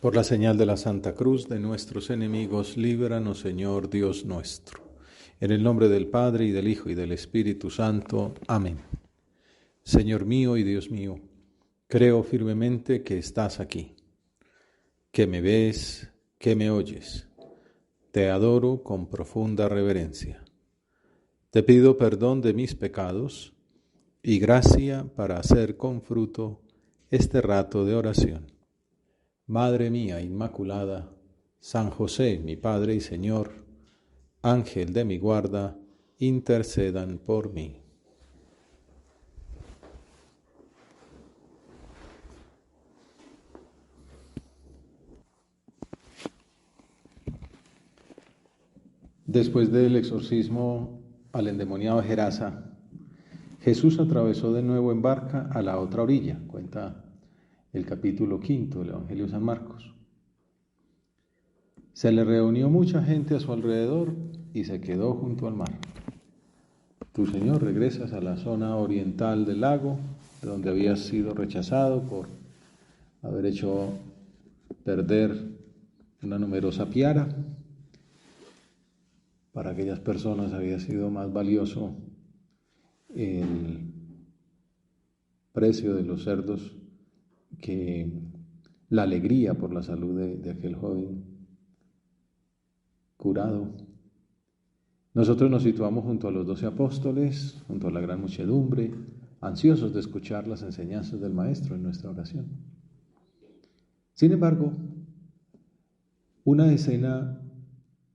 Por la señal de la Santa Cruz de nuestros enemigos, líbranos, Señor Dios nuestro. En el nombre del Padre, y del Hijo, y del Espíritu Santo. Amén. Señor mío y Dios mío, creo firmemente que estás aquí, que me ves, que me oyes. Te adoro con profunda reverencia. Te pido perdón de mis pecados y gracia para hacer con fruto este rato de oración. Madre mía Inmaculada, San José, mi Padre y Señor, Ángel de mi guarda, intercedan por mí. Después del exorcismo al endemoniado Gerasa, Jesús atravesó de nuevo en barca a la otra orilla, cuenta el capítulo 5 del Evangelio de San Marcos. Se le reunió mucha gente a su alrededor y se quedó junto al mar. Tú, Señor, regresas a la zona oriental del lago, de donde habías sido rechazado por haber hecho perder una numerosa piara. Para aquellas personas había sido más valioso el precio de los cerdos que la alegría por la salud de aquel joven curado. Nosotros nos situamos junto a los 12 apóstoles, junto a la gran muchedumbre, ansiosos de escuchar las enseñanzas del Maestro en nuestra oración. Sin embargo, una escena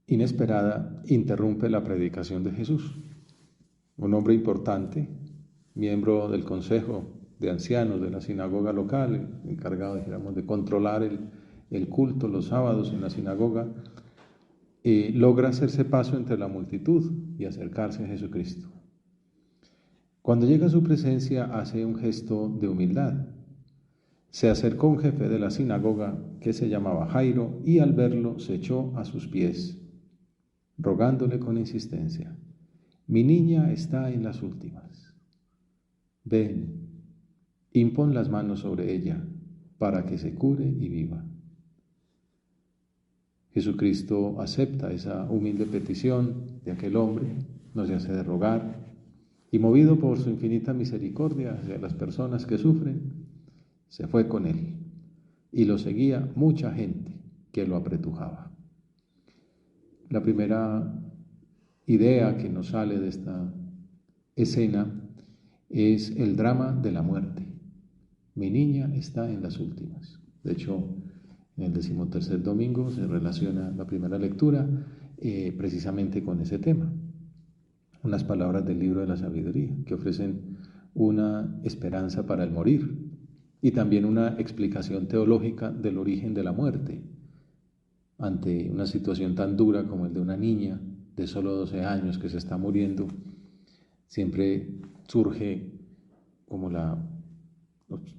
inesperada interrumpe la predicación de Jesús. Un hombre importante, miembro del consejo de ancianos de la sinagoga local, encargado, dijéramos, de controlar el culto los sábados en la sinagoga, logra hacerse paso entre la multitud y acercarse a Jesucristo. Cuando llega a su presencia, hace un gesto de humildad. Se acercó un jefe de la sinagoga que se llamaba Jairo y al verlo se echó a sus pies, rogándole con insistencia: mi niña está en las últimas. Ven, impon las manos sobre ella para que se cure y viva. Jesucristo acepta esa humilde petición de aquel hombre, no se hace de rogar, y movido por su infinita misericordia hacia las personas que sufren, se fue con él, y lo seguía mucha gente que lo apretujaba. La primera idea que nos sale de esta escena es el drama de la muerte. Mi niña está en las últimas. De hecho, en el 13º domingo se relaciona la primera lectura precisamente con ese tema. Unas palabras del libro de la sabiduría que ofrecen una esperanza para el morir y también una explicación teológica del origen de la muerte. Ante una situación tan dura como el de una niña de solo 12 años que se está muriendo, siempre surge como la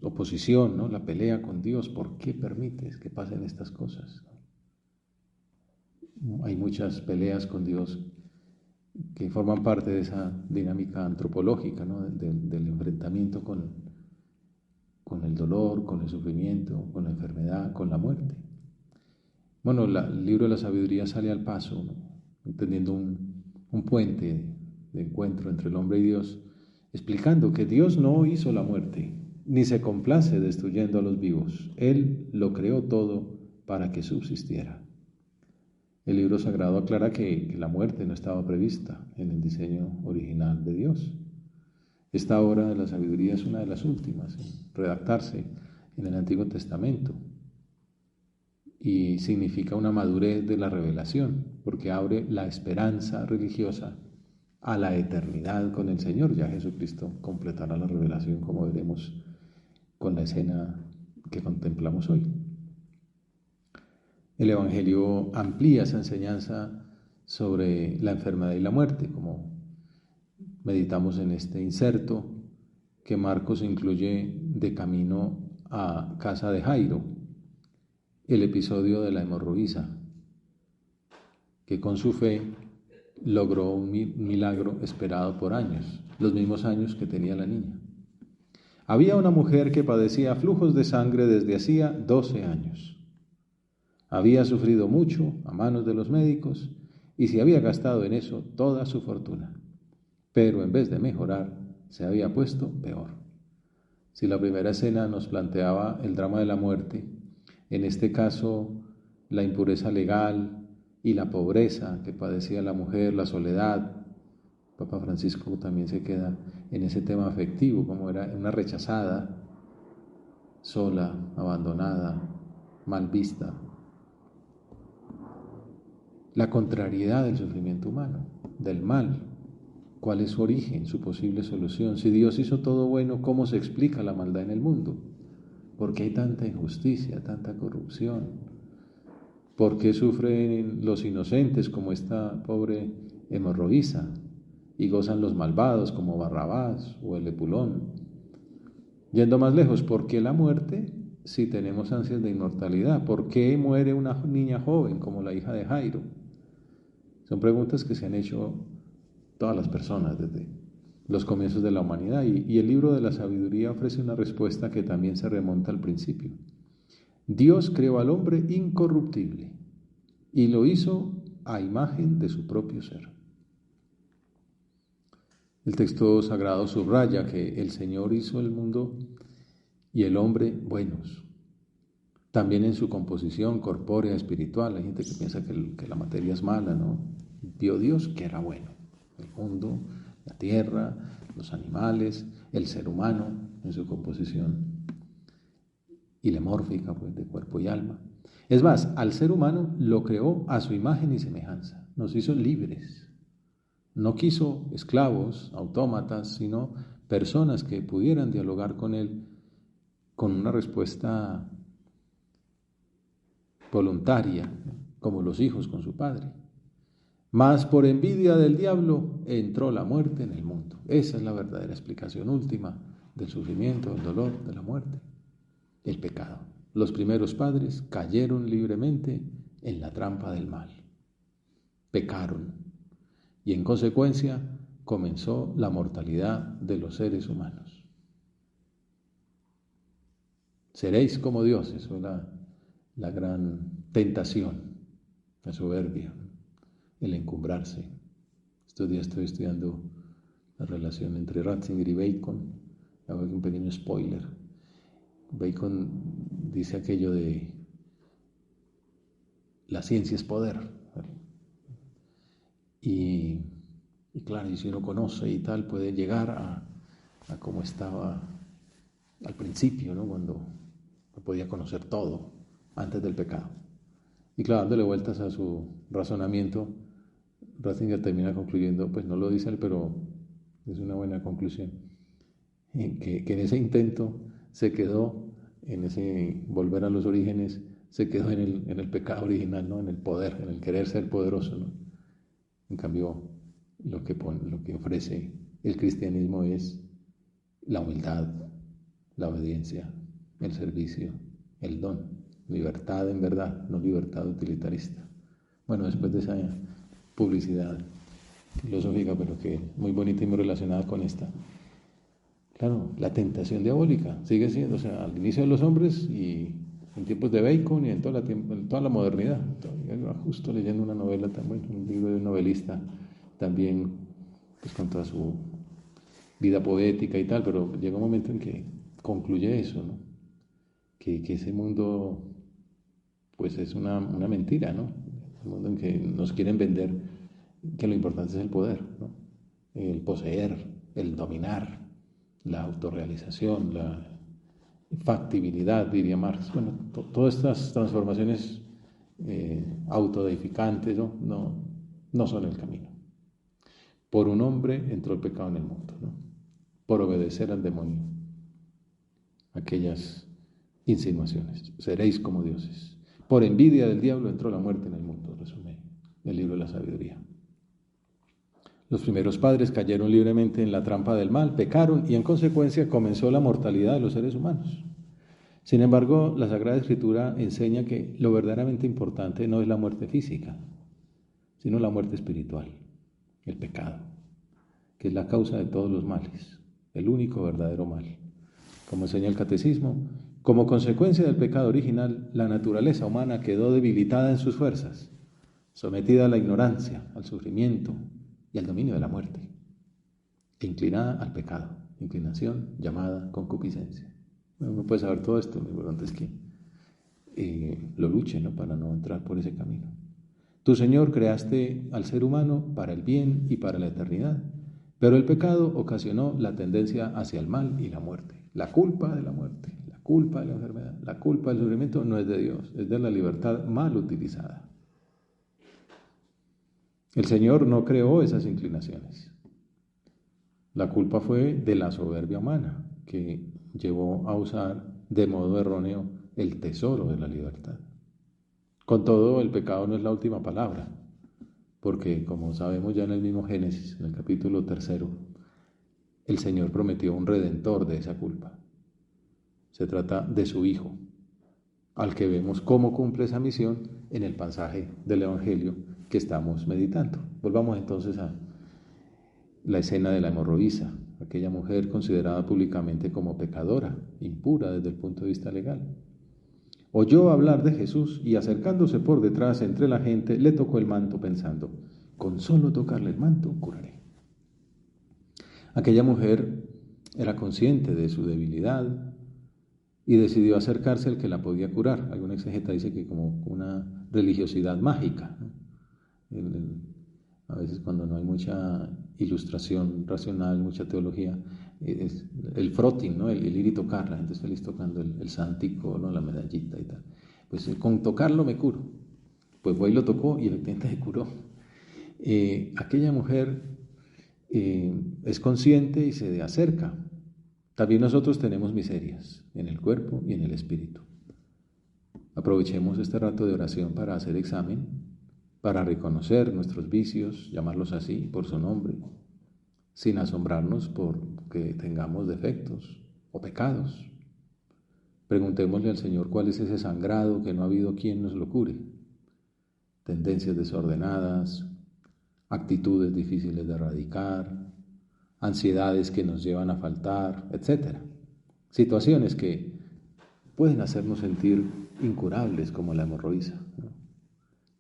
oposición, ¿no? La pelea con Dios. ¿Por qué permites que pasen estas cosas? Hay muchas peleas con Dios que forman parte de esa dinámica antropológica, ¿no? del enfrentamiento con el dolor, con el sufrimiento, con la enfermedad, con la muerte. Bueno, el libro de la sabiduría sale al paso, ¿no? Entendiendo un puente de encuentro entre el hombre y Dios, explicando que Dios no hizo la muerte, ni se complace destruyendo a los vivos. Él lo creó todo para que subsistiera. El libro sagrado aclara que la muerte no estaba prevista en el diseño original de Dios. Esta obra de la sabiduría es una de las últimas en redactarse en el Antiguo Testamento y significa una madurez de la revelación, porque abre la esperanza religiosa a la eternidad con el Señor. Ya Jesucristo completará la revelación, como veremos con la escena que contemplamos hoy. El Evangelio amplía esa enseñanza sobre la enfermedad y la muerte, como meditamos en este inserto que Marcos incluye de camino a casa de Jairo, el episodio de la hemorroísa, que con su fe logró un milagro esperado por años, los mismos años que tenía la niña. Había una mujer que padecía flujos de sangre desde hacía 12 años. Había sufrido mucho a manos de los médicos y se había gastado en eso toda su fortuna. Pero en vez de mejorar, se había puesto peor. Si la primera escena nos planteaba el drama de la muerte, en este caso la impureza legal y la pobreza que padecía la mujer, la soledad, Papa Francisco también se queda en ese tema afectivo, como era una rechazada, sola, abandonada, mal vista. La contrariedad del sufrimiento humano, del mal. ¿Cuál es su origen, su posible solución? Si Dios hizo todo bueno, ¿cómo se explica la maldad en el mundo? ¿Por qué hay tanta injusticia, tanta corrupción? ¿Por qué sufren los inocentes como esta pobre hemorroísa? Y gozan los malvados como Barrabás o el Epulón. Yendo más lejos, ¿por qué la muerte si tenemos ansias de inmortalidad? ¿Por qué muere una niña joven como la hija de Jairo? Son preguntas que se han hecho todas las personas desde los comienzos de la humanidad y el libro de la sabiduría ofrece una respuesta que también se remonta al principio. Dios creó al hombre incorruptible y lo hizo a imagen de su propio ser. El texto sagrado subraya que el Señor hizo el mundo y el hombre buenos, también en su composición corpórea, espiritual. Hay gente que piensa que la materia es mala, ¿no? Vio Dios que era bueno, el mundo, la tierra, los animales, el ser humano en su composición ilemórfica, pues, de cuerpo y alma. Es más, al ser humano lo creó a su imagen y semejanza, nos hizo libres. No quiso esclavos, autómatas, sino personas que pudieran dialogar con él con una respuesta voluntaria, como los hijos con su padre. Mas por envidia del diablo entró la muerte en el mundo. Esa es la verdadera explicación última del sufrimiento, del dolor, de la muerte. El pecado. Los primeros padres cayeron libremente en la trampa del mal. Pecaron. Y en consecuencia comenzó la mortalidad de los seres humanos. Seréis como dioses, fue la gran tentación, la soberbia, el encumbrarse. Estos días estoy estudiando la relación entre Ratzinger y Bacon. Hago un pequeño spoiler. Bacon dice aquello de la ciencia es poder. Y claro, y si uno conoce y tal, puede llegar a como estaba al principio, ¿no? Cuando podía conocer todo antes del pecado. Y claro, dándole vueltas a su razonamiento, Ratzinger termina concluyendo, pues no lo dice él, pero es una buena conclusión, que en ese intento se quedó, en ese volver a los orígenes, se quedó en el pecado original, ¿no? En el poder, en el querer ser poderoso, ¿no? En cambio, lo que ofrece el cristianismo es la humildad, la obediencia, el servicio, el don, libertad en verdad, no libertad utilitarista. Bueno, después de esa publicidad filosófica, pero que muy bonita y muy relacionada con esta. Claro, la tentación diabólica sigue siendo, o sea, al inicio de los hombres y en tiempos de Bacon y en toda la modernidad. Justo leyendo una novela también, un libro de un novelista también, pues con toda su vida poética y tal, pero llega un momento en que concluye eso, ¿no? Que ese mundo, pues es una mentira, ¿no? El mundo en que nos quieren vender que lo importante es el poder, ¿no? El poseer, el dominar, la autorrealización, la factibilidad, diría Marx. Bueno, todas estas transformaciones autodeificantes, no son el camino. Por un hombre entró el pecado en el mundo, ¿no? Por obedecer al demonio. Aquellas insinuaciones. Seréis como dioses. Por envidia del diablo entró la muerte en el mundo, resume el libro de la sabiduría. Los primeros padres cayeron libremente en la trampa del mal, pecaron y en consecuencia comenzó la mortalidad de los seres humanos. Sin embargo, la Sagrada Escritura enseña que lo verdaderamente importante no es la muerte física, sino la muerte espiritual, el pecado, que es la causa de todos los males, el único verdadero mal. Como enseña el Catecismo, Como consecuencia del pecado original, la naturaleza humana quedó debilitada en sus fuerzas, sometida a la ignorancia, al sufrimiento y al dominio de la muerte, e inclinada al pecado, inclinación llamada concupiscencia. Bueno, uno puede saber todo esto, lo importante es que lo luche, ¿no? Para no entrar por ese camino. Tu Señor creaste al ser humano para el bien y para la eternidad, pero el pecado ocasionó la tendencia hacia el mal y la muerte. La culpa de la muerte, la culpa de la enfermedad, la culpa del sufrimiento no es de Dios, es de la libertad mal utilizada. El Señor no creó esas inclinaciones. La culpa fue de la soberbia humana, que llevó a usar de modo erróneo el tesoro de la libertad. Con todo, el pecado no es la última palabra, porque como sabemos ya en el mismo Génesis, en el capítulo 3, el Señor prometió un redentor de esa culpa. Se trata de su Hijo, al que vemos cómo cumple esa misión en el pasaje del Evangelio que estamos meditando. Volvamos entonces a la escena de la hemorroísa, aquella mujer considerada públicamente como pecadora, impura desde el punto de vista legal. Oyó hablar de Jesús y acercándose por detrás entre la gente, le tocó el manto pensando, con solo tocarle el manto curaré. Aquella mujer era consciente de su debilidad y decidió acercarse al que la podía curar. Alguna exegeta dice que como una religiosidad mágica, ¿no? A veces cuando no hay mucha ilustración racional, mucha teología, es el frotting, ¿no? El ir y tocar, la gente es feliz tocando el santico, ¿no? La medallita y tal. Pues con tocarlo me curo. Pues fue y lo tocó y efectivamente se curó. Aquella mujer es consciente y se acerca. También nosotros tenemos miserias en el cuerpo y en el espíritu. Aprovechemos este rato de oración para hacer examen, para reconocer nuestros vicios, llamarlos así, por su nombre, sin asombrarnos por que tengamos defectos o pecados. Preguntémosle al Señor cuál es ese sangrado que no ha habido quien nos lo cure. Tendencias desordenadas, actitudes difíciles de erradicar, ansiedades que nos llevan a faltar, etc. Situaciones que pueden hacernos sentir incurables como la hemorroísa, ¿no?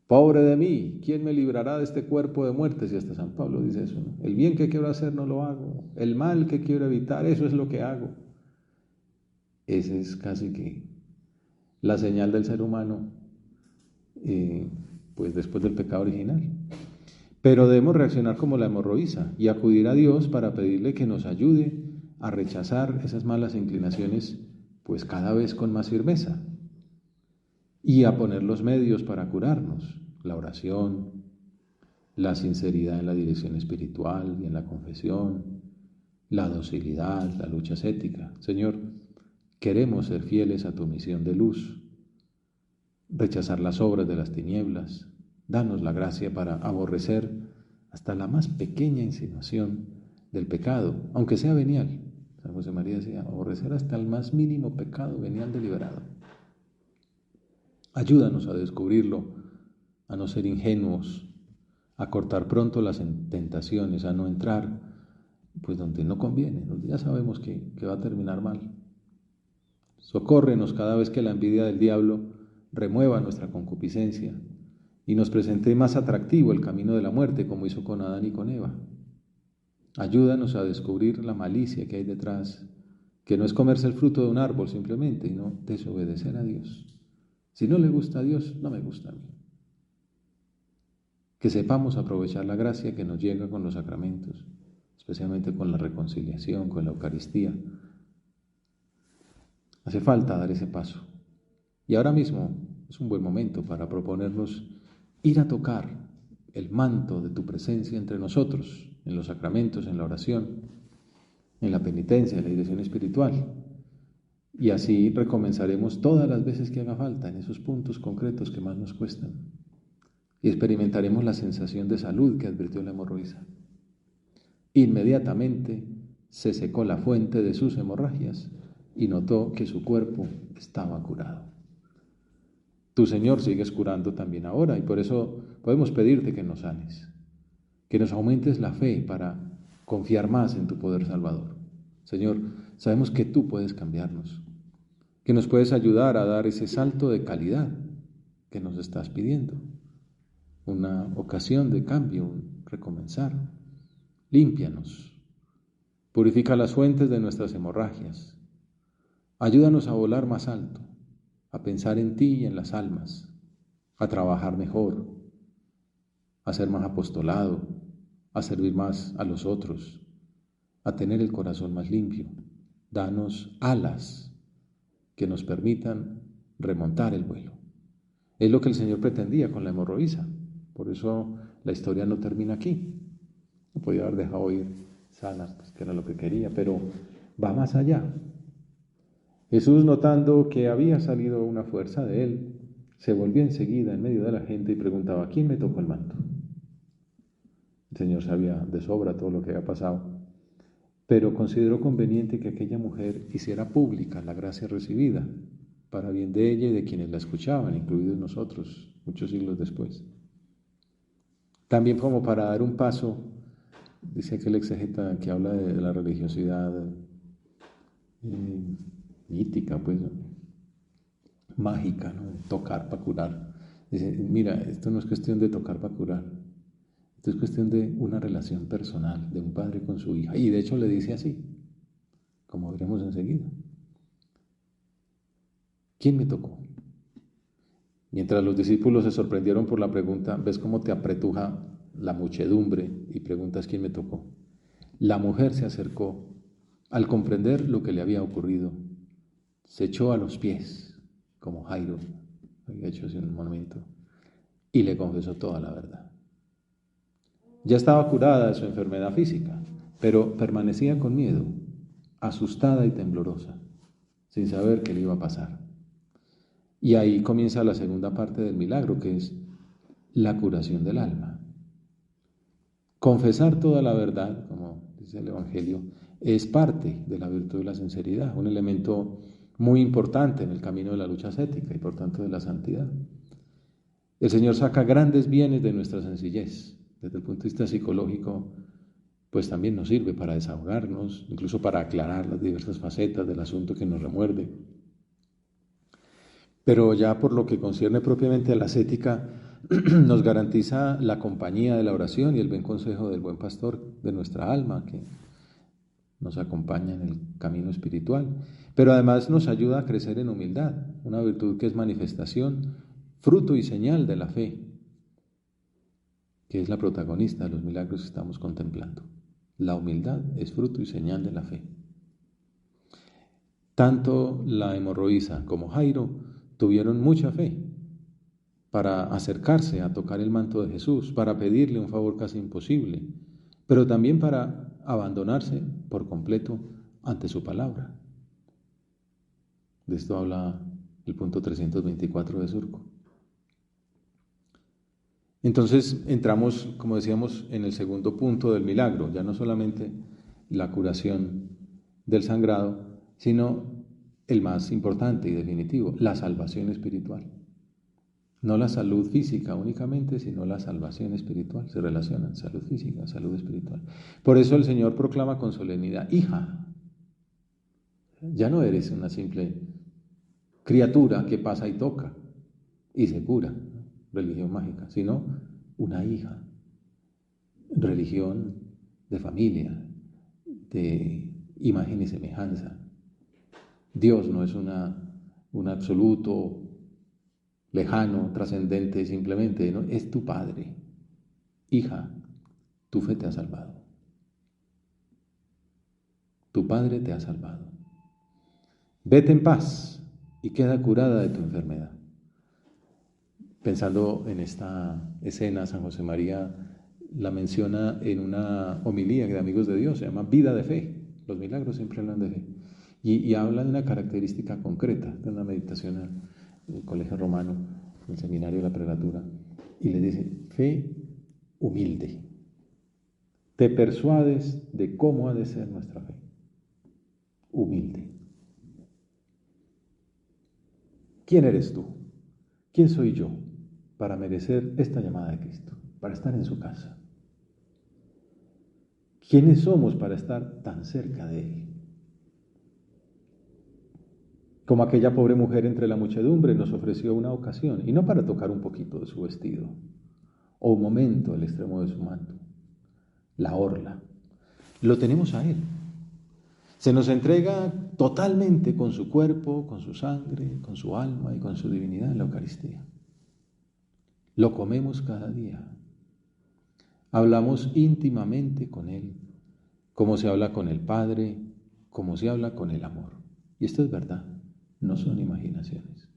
Pobre de mí, ¿quién me librará de este cuerpo de muerte? Si hasta San Pablo dice eso, ¿no? El bien que quiero hacer no lo hago, el mal que quiero evitar, eso es lo que hago. Esa es casi que la señal del ser humano, pues después del pecado original. Pero debemos reaccionar como la hemorroísa y acudir a Dios para pedirle que nos ayude a rechazar esas malas inclinaciones, pues cada vez con más firmeza, y a poner los medios para curarnos, la oración, la sinceridad en la dirección espiritual y en la confesión, la docilidad, la lucha ascética. Señor, queremos ser fieles a tu misión de luz, rechazar las obras de las tinieblas. Danos la gracia para aborrecer hasta la más pequeña insinuación del pecado, aunque sea venial. San José María decía, aborrecer hasta el más mínimo pecado venial deliberado. Ayúdanos a descubrirlo, a no ser ingenuos, a cortar pronto las tentaciones, a no entrar pues donde no conviene, donde ya sabemos que va a terminar mal. Socórrenos cada vez que la envidia del diablo remueva nuestra concupiscencia y nos presente más atractivo el camino de la muerte, como hizo con Adán y con Eva. Ayúdanos a descubrir la malicia que hay detrás, que no es comerse el fruto de un árbol simplemente, y no desobedecer a Dios. Si no le gusta a Dios, no me gusta a mí. Que sepamos aprovechar la gracia que nos llega con los sacramentos, especialmente con la reconciliación, con la Eucaristía. Hace falta dar ese paso. Y ahora mismo es un buen momento para proponernos ir a tocar el manto de tu presencia entre nosotros, en los sacramentos, en la oración, en la penitencia, en la dirección espiritual. Y así recomenzaremos todas las veces que haga falta en esos puntos concretos que más nos cuestan. Y experimentaremos la sensación de salud que advirtió la hemorroísa. Inmediatamente se secó la fuente de sus hemorragias y notó que su cuerpo estaba curado. Tu Señor sigues curando también ahora y por eso podemos pedirte que nos sanes, que nos aumentes la fe para confiar más en tu poder salvador. Señor, sabemos que tú puedes cambiarnos, que nos puedes ayudar a dar ese salto de calidad que nos estás pidiendo, una ocasión de cambio, un recomenzar. Límpianos, purifica las fuentes de nuestras hemorragias, ayúdanos a volar más alto, a pensar en ti y en las almas, a trabajar mejor, a ser más apostolado, a servir más a los otros, a tener el corazón más limpio. Danos alas que nos permitan remontar el vuelo. Es lo que el Señor pretendía con la hemorroísa. Por eso la historia no termina aquí. No podía haber dejado ir sana, pues, que era lo que quería, pero va más allá. Jesús, notando que había salido una fuerza de él, se volvió enseguida en medio de la gente y preguntaba: ¿quién me tocó el manto? El Señor sabía de sobra todo lo que había pasado, pero consideró conveniente que aquella mujer hiciera pública la gracia recibida, para bien de ella y de quienes la escuchaban, incluidos nosotros, muchos siglos después. También como para dar un paso, dice aquel exégeta que habla de la religiosidad mítica, pues, mágica, ¿no? Tocar para curar. Dice, mira, esto no es cuestión de tocar para curar, esto es cuestión de una relación personal, de un padre con su hija. Y de hecho le dice así, como veremos enseguida. ¿Quién me tocó? Mientras los discípulos se sorprendieron por la pregunta, ¿ves cómo te apretuja la muchedumbre y preguntas quién me tocó? La mujer se acercó. Al comprender lo que le había ocurrido, se echó a los pies, como Jairo había hecho hace un momento, y le confesó toda la verdad. Ya estaba curada de su enfermedad física, pero permanecía con miedo, asustada y temblorosa, sin saber qué le iba a pasar. Y ahí comienza la segunda parte del milagro, que es la curación del alma. Confesar toda la verdad, como dice el Evangelio, es parte de la virtud de la sinceridad, un elemento muy importante en el camino de la lucha ascética y por tanto de la santidad. El Señor saca grandes bienes de nuestra sencillez. Desde el punto de vista psicológico, pues también nos sirve para desahogarnos, incluso para aclarar las diversas facetas del asunto que nos remuerde. Pero ya por lo que concierne propiamente a la ascética, nos garantiza la compañía de la oración y el buen consejo del buen pastor de nuestra alma, que nos acompaña en el camino espiritual. Pero además nos ayuda a crecer en humildad, una virtud que es manifestación, fruto y señal de la fe, que es la protagonista de los milagros que estamos contemplando. La humildad es fruto y señal de la fe. Tanto la hemorroísa como Jairo tuvieron mucha fe para acercarse a tocar el manto de Jesús, para pedirle un favor casi imposible, pero también para abandonarse por completo ante su palabra. De esto habla el punto 324 de Surco. Entonces entramos, como decíamos, en el segundo punto del milagro, ya no solamente la curación del sangrado, sino el más importante y definitivo, la salvación espiritual. No la salud física únicamente, sino la salvación espiritual. Se relacionan salud física, salud espiritual. Por eso el Señor proclama con solemnidad: hija, ya no eres una simple criatura que pasa y toca y se cura, religión mágica, sino una hija, religión de familia, de imagen y semejanza. Dios no es un absoluto lejano, trascendente simplemente, ¿no? Es tu Padre. Hija, tu fe te ha salvado. Tu Padre te ha salvado. Vete en paz y queda curada de tu enfermedad. Pensando en esta escena, San José María la menciona en una homilía de Amigos de Dios, se llama Vida de Fe. Los milagros siempre hablan de fe. Y habla de una característica concreta, de una meditación en el Colegio Romano, en el seminario de la prelatura, y le dice: fe humilde. Te persuades de cómo ha de ser nuestra fe. Humilde. ¿Quién eres tú? ¿Quién soy yo para merecer esta llamada de Cristo, para estar en su casa? ¿Quiénes somos para estar tan cerca de Él? Como aquella pobre mujer entre la muchedumbre nos ofreció una ocasión, y no para tocar un poquito de su vestido, o un momento el extremo de su manto, la orla. Lo tenemos a Él. Se nos entrega totalmente con su cuerpo, con su sangre, con su alma y con su divinidad en la Eucaristía. Lo comemos cada día. Hablamos íntimamente con Él, como se habla con el Padre, como se habla con el amor. Y esto es verdad, no son imaginaciones.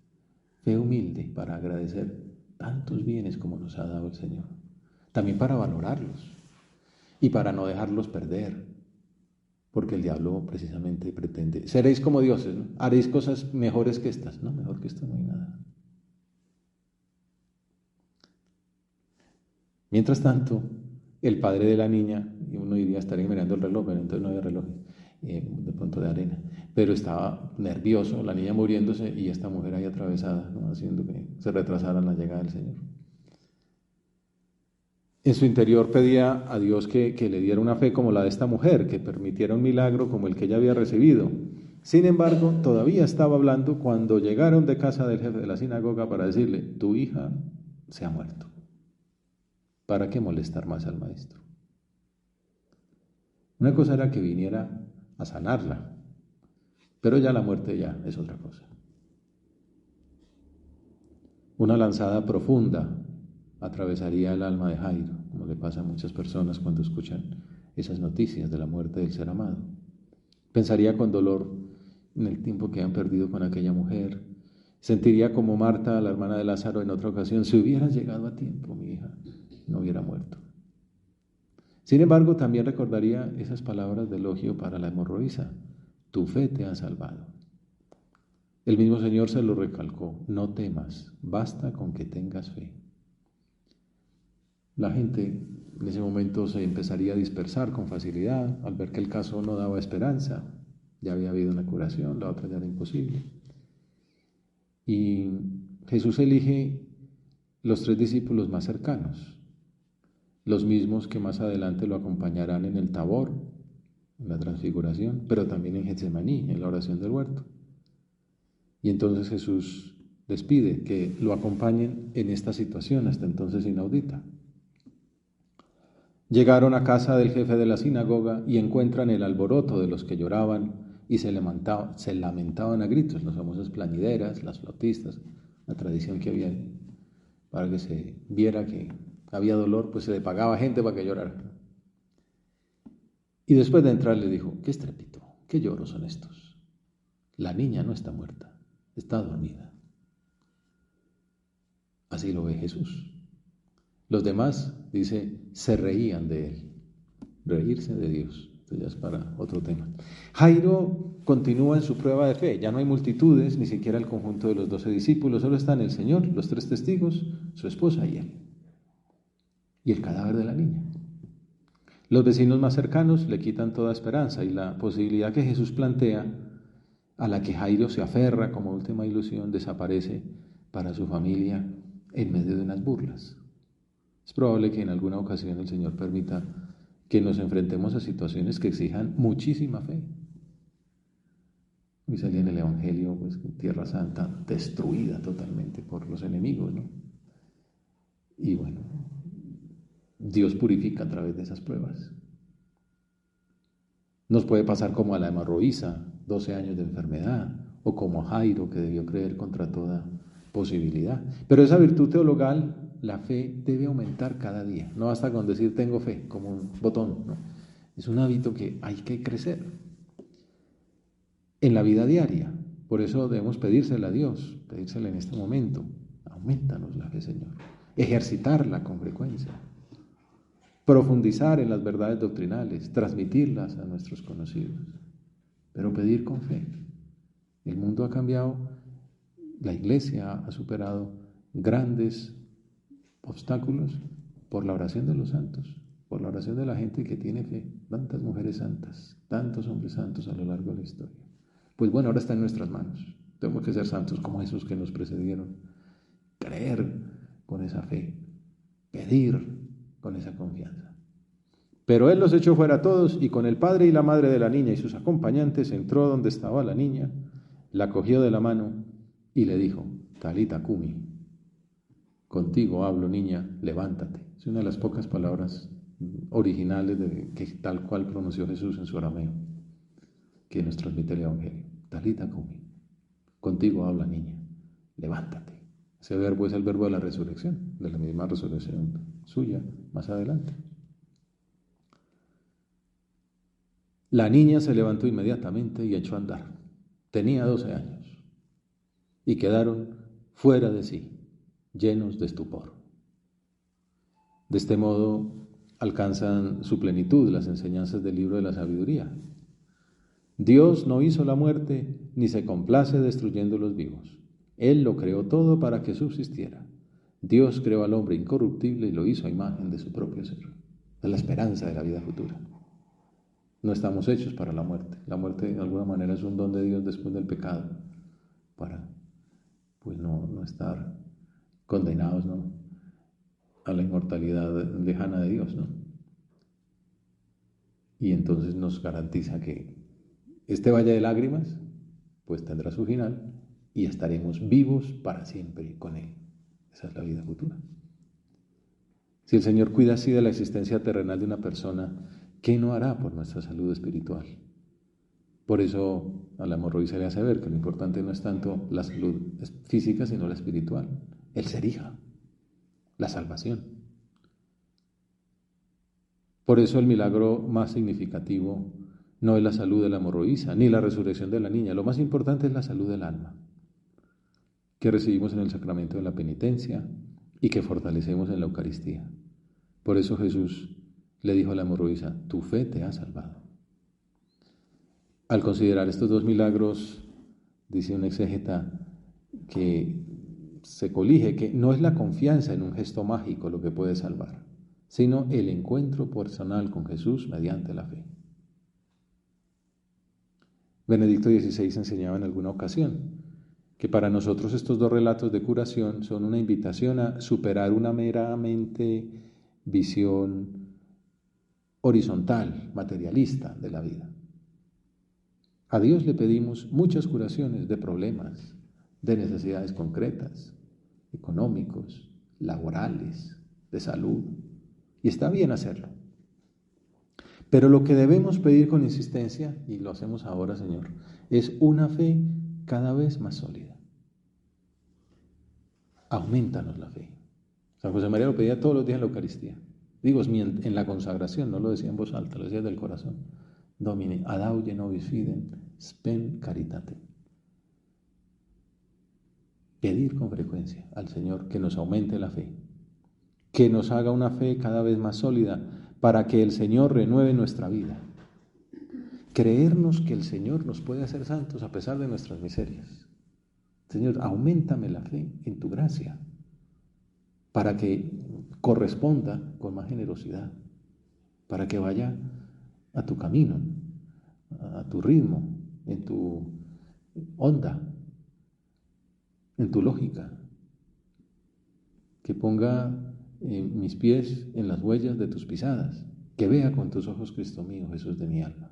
Fe humilde para agradecer tantos bienes como nos ha dado el Señor. También para valorarlos y para no dejarlos perder. Porque el diablo precisamente pretende, seréis como dioses, ¿no? Haréis cosas mejores que estas. No, mejor que esto no hay nada. Mientras tanto, el padre de la niña, y uno diría estaría mirando el reloj, pero entonces no había reloj, de pronto de arena, pero estaba nervioso, la niña muriéndose y esta mujer ahí atravesada, ¿no? Haciendo que se retrasara la llegada del Señor. En su interior pedía a Dios que le diera una fe como la de esta mujer, que permitiera un milagro como el que ella había recibido. Sin embargo, todavía estaba hablando cuando llegaron de casa del jefe de la sinagoga para decirle, tu hija se ha muerto. ¿Para qué molestar más al maestro? Una cosa era que viniera a sanarla, pero ya la muerte ya es otra cosa. Una lanzada profunda atravesaría el alma de Jairo, como le pasa a muchas personas cuando escuchan esas noticias de la muerte del ser amado. Pensaría con dolor en el tiempo que han perdido con aquella mujer. Sentiría como Marta, la hermana de Lázaro, en otra ocasión, si hubiera llegado a tiempo, mi hija no hubiera muerto. Sin embargo, también recordaría esas palabras de elogio para la hemorroísa: tu fe te ha salvado. El mismo Señor se lo recalcó: no temas, basta con que tengas fe. La gente en ese momento se empezaría a dispersar con facilidad al ver que el caso no daba esperanza. Ya había habido una curación, la otra ya era imposible. Y Jesús elige los 3 discípulos más cercanos, los mismos que más adelante lo acompañarán en el Tabor, en la Transfiguración, pero también en Getsemaní, en la oración del huerto. Y entonces Jesús les pide que lo acompañen en esta situación hasta entonces inaudita. Llegaron a casa del jefe de la sinagoga y encuentran el alboroto de los que lloraban y se lamentaban a gritos, las famosas plañideras, las flautistas, la tradición que había para que se viera que había dolor, pues se le pagaba gente para que llorara. Y después de entrar le dijo: ¿qué estrépito? ¿Qué lloros son estos? La niña no está muerta, está dormida. Así lo ve Jesús. Los demás, dice, se reían de él. Reírse de Dios. Esto ya es para otro tema. Jairo continúa en su prueba de fe. Ya no hay multitudes, ni siquiera el conjunto de los 12 discípulos. Solo están el Señor, los 3 testigos, su esposa y él. Y el cadáver de la niña. Los vecinos más cercanos le quitan toda esperanza y la posibilidad que Jesús plantea, a la que Jairo se aferra como última ilusión, desaparece para su familia en medio de unas burlas. Es probable que en alguna ocasión el Señor permita que nos enfrentemos a situaciones que exijan muchísima fe. Hoy salía en el Evangelio, pues, Tierra Santa destruida totalmente por los enemigos, ¿no? Y bueno, Dios purifica a través de esas pruebas. Nos puede pasar como a la hemorroísa, 12 años de enfermedad, o como a Jairo, que debió creer contra toda posibilidad. Pero esa virtud teologal, la fe, debe aumentar cada día. No basta con decir tengo fe, como un botón, ¿no? Es un hábito que hay que crecer en la vida diaria. Por eso debemos pedírsela a Dios, pedírsela en este momento. Aumentanos la fe, Señor. Ejercitarla con frecuencia. Profundizar en las verdades doctrinales, transmitirlas a nuestros conocidos. Pero pedir con fe. El mundo ha cambiado, la Iglesia ha superado grandes obstáculos por la oración de los santos, por la oración de la gente que tiene fe. Tantas mujeres santas, tantos hombres santos a lo largo de la historia. Pues bueno, ahora está en nuestras manos. Tenemos que ser santos como esos que nos precedieron. Creer con esa fe, pedir con esa confianza. Pero él los echó fuera a todos y con el padre y la madre de la niña y sus acompañantes entró donde estaba la niña, la cogió de la mano y le dijo, Talita cumi, contigo hablo, niña, levántate. Es una de las pocas palabras originales que tal cual pronunció Jesús en su arameo, que nos transmite el Evangelio. Talita cumi, contigo habla, niña, levántate. Ese verbo es el verbo de la resurrección, de la misma resurrección suya más adelante. La niña se levantó inmediatamente y echó a andar. Tenía 12 años y quedaron fuera de sí, llenos de estupor. De este modo alcanzan su plenitud las enseñanzas del libro de la sabiduría. Dios no hizo la muerte ni se complace destruyendo los vivos. Él lo creó todo para que subsistiera. Dios creó al hombre incorruptible y lo hizo a imagen de su propio ser. Es la esperanza de la vida futura. No estamos hechos para la muerte. La muerte de alguna manera es un don de Dios después del pecado, para pues no estar condenados, ¿no?, a la inmortalidad lejana de Dios, ¿no? Y entonces nos garantiza que este valle de lágrimas pues tendrá su final y estaremos vivos para siempre con Él. Esa es la vida futura. Si el Señor cuida así de la existencia terrenal de una persona, ¿qué no hará por nuestra salud espiritual? Por eso a la hemorroide le hace ver que lo importante no es tanto la salud física, sino la espiritual, el ser hija, la salvación. Por eso el milagro más significativo no es la salud de la hemorroísa, ni la resurrección de la niña. Lo más importante es la salud del alma, que recibimos en el sacramento de la penitencia y que fortalecemos en la Eucaristía. Por eso Jesús le dijo a la hemorroísa, tu fe te ha salvado. Al considerar estos dos milagros, dice un exégeta que se colige que no es la confianza en un gesto mágico lo que puede salvar, sino el encuentro personal con Jesús mediante la fe. Benedicto XVI enseñaba en alguna ocasión que para nosotros estos dos relatos de curación son una invitación a superar una meramente visión horizontal, materialista de la vida. A Dios le pedimos muchas curaciones de problemas, de necesidades concretas, económicos, laborales, de salud, y está bien hacerlo. Pero lo que debemos pedir con insistencia, y lo hacemos ahora, Señor, es una fe cada vez más sólida. Aumentanos la fe. San José María lo pedía todos los días en la Eucaristía. Digo, en la consagración, no lo decía en voz alta, lo decía del corazón. Domine, adauge nobis fidem, spem caritate. Pedir con frecuencia al Señor que nos aumente la fe, que nos haga una fe cada vez más sólida para que el Señor renueve nuestra vida. Creernos que el Señor nos puede hacer santos a pesar de nuestras miserias. Señor, auméntame la fe en tu gracia para que corresponda con más generosidad, para que vaya a tu camino, a tu ritmo, en tu onda, en tu lógica, que ponga mis pies en las huellas de tus pisadas, que vea con tus ojos, Cristo mío, Jesús de mi alma.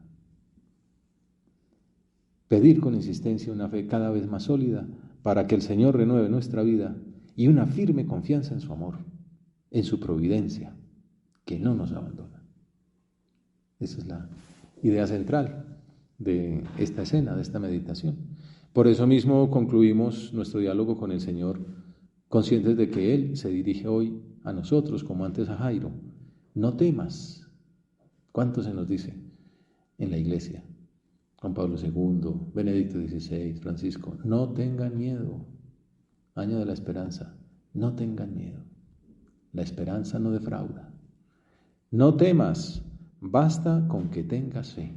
Pedir con insistencia una fe cada vez más sólida para que el Señor renueve nuestra vida y una firme confianza en su amor, en su providencia, que no nos abandona. Esa es la idea central de esta escena, de esta meditación. Por eso mismo concluimos nuestro diálogo con el Señor, conscientes de que Él se dirige hoy a nosotros, como antes a Jairo. No temas. ¿Cuánto se nos dice en la iglesia? Juan Pablo II, Benedicto XVI, Francisco, no tengan miedo. Año de la esperanza, no tengan miedo. La esperanza no defrauda. No temas, basta con que tengas fe.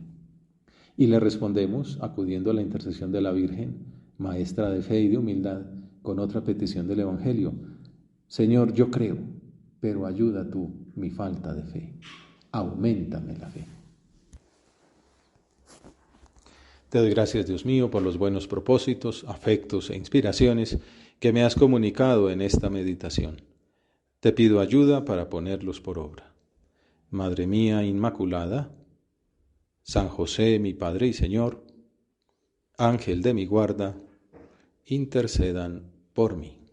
Y le respondemos, acudiendo a la intercesión de la Virgen, maestra de fe y de humildad, con otra petición del Evangelio. Señor, yo creo, pero ayuda tú mi falta de fe. Auméntame la fe. Te doy gracias, Dios mío, por los buenos propósitos, afectos e inspiraciones que me has comunicado en esta meditación. Te pido ayuda para ponerlos por obra. Madre mía Inmaculada, San José, mi Padre y Señor, Ángel de mi guarda, intercedan por mí.